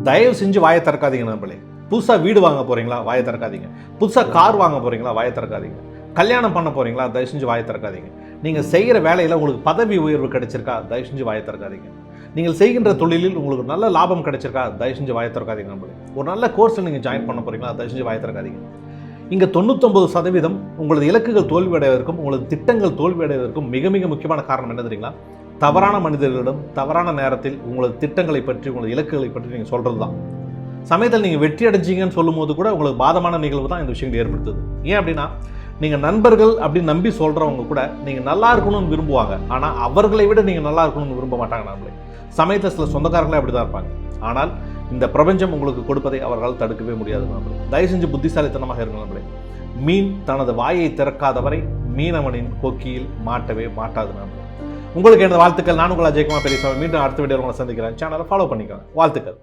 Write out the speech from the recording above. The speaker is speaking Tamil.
தயவு செஞ்சு வாயை திறக்காதீங்க நண்பர்களே. புதுசாக வீடு வாங்க போகிறீங்களா? வாயை திறக்காதீங்க. புதுசாக கார் வாங்க போகிறீங்களா? வாயை திறக்காதீங்க. கல்யாணம் பண்ண போகிறீங்களா? தயவு செஞ்சு வாயை திறக்காதீங்க. நீங்கள் செய்கிற வேலையில் உங்களுக்கு பதவி உயர்வு கிடைச்சிருக்கா? தயவு செஞ்சு வாயை திறக்காதீங்க. நீங்கள் செய்கின்ற தொழிலில் உங்களுக்கு நல்ல லாபம் கிடைச்சிருக்கா? தயவு செஞ்சு வாயை திறக்காதீங்க நண்பர்களே. ஒரு நல்ல கோர்ஸில் நீங்கள் ஜாயின் பண்ண போகிறீங்களா? தயவு செஞ்சு வாயை திறக்காதீங்க. இங்கே 99% உங்களது இலக்குகள் தோல்வியடைவதற்கும் உங்களது திட்டங்கள் தோல்வியடைவதற்கும் மிக மிக முக்கியமான காரணம் என்ன தெரியுங்களா? தவறான மனிதர்களிடம் தவறான நேரத்தில் உங்களது திட்டங்களை பற்றி உங்களது இலக்குகளை பற்றி நீங்கள் சொல்கிறது தான். சமயத்தில் நீங்கள் வெற்றி அடைஞ்சிங்கன்னு சொல்லும் போது கூட உங்களுக்கு பாதமான நிகழ்வு தான் இந்த விஷயங்கள் ஏற்படுத்துது. ஏன் அப்படின்னா, நீங்கள் நண்பர்கள் அப்படின்னு நம்பி சொல்கிறவங்க கூட நீங்கள் நல்லா இருக்கணும்னு விரும்புவாங்க. ஆனால் அவர்களை விட நீங்கள் நல்லா இருக்கணும்னு விரும்ப மாட்டாங்க நண்பர்களே. சமயத்தில் சில சொந்தக்காரங்களே அப்படி தான் இருப்பாங்க. ஆனால் இந்த பிரபஞ்சம் உங்களுக்கு கொடுப்பதை அவர்களால் தடுக்கவே முடியாது நண்பர்களே. தயவு செஞ்சு புத்திசாலித்தனமாக இருங்க நண்பர்களே. மீன் தனது வாயை திறக்காதவரை மீனவனின் கொக்கியில் மாட்டவே மாட்டாது நண்பர்களே. உங்களுக்கு எனது வாழ்த்துக்கள். நான் உங்கள் அஜய்குமார் பெரியசாமி. மீண்டும் அடுத்த வீடியோவில் உங்களை சந்திக்கிறேன். சேனலை ஃபாலோ பண்ணிக்கோங்க. வாழ்த்துக்கள்.